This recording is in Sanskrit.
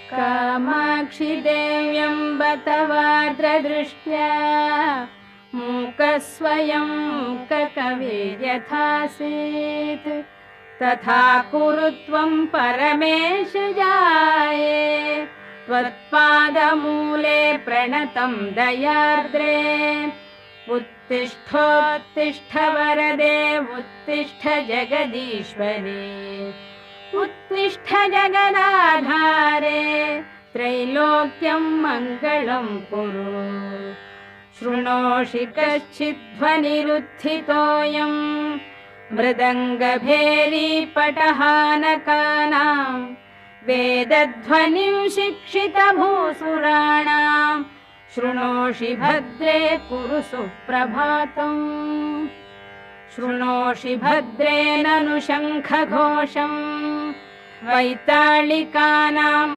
कामाक्षि देव्यम्ब तवार्द्रदृष्ट्या मूकस्वयं मूककविर्यथासीत् तथा कुरु त्वं परमेश जाये त्वत्पादमूले प्रणतं दयार्द्रे उत्तिष्ठोत्तिष्ठ वरदे उत्तिष्ठ जगदीश्वरे उत्तिष्ठ जगदाधारे त्रैलोक्यं मङ्गलं कुरु शृणोषि कश्चिद्ध्वनिरुत्थितोऽयं मृदङ्गभेरीपटहानकानां वेदध्वनिं शिक्षितभूसुराणां शृणोषि भद्रे कुरु सुप्रभातम् शृणोषि भद्रे ननु शङ्खघोषम् वैताళिकानां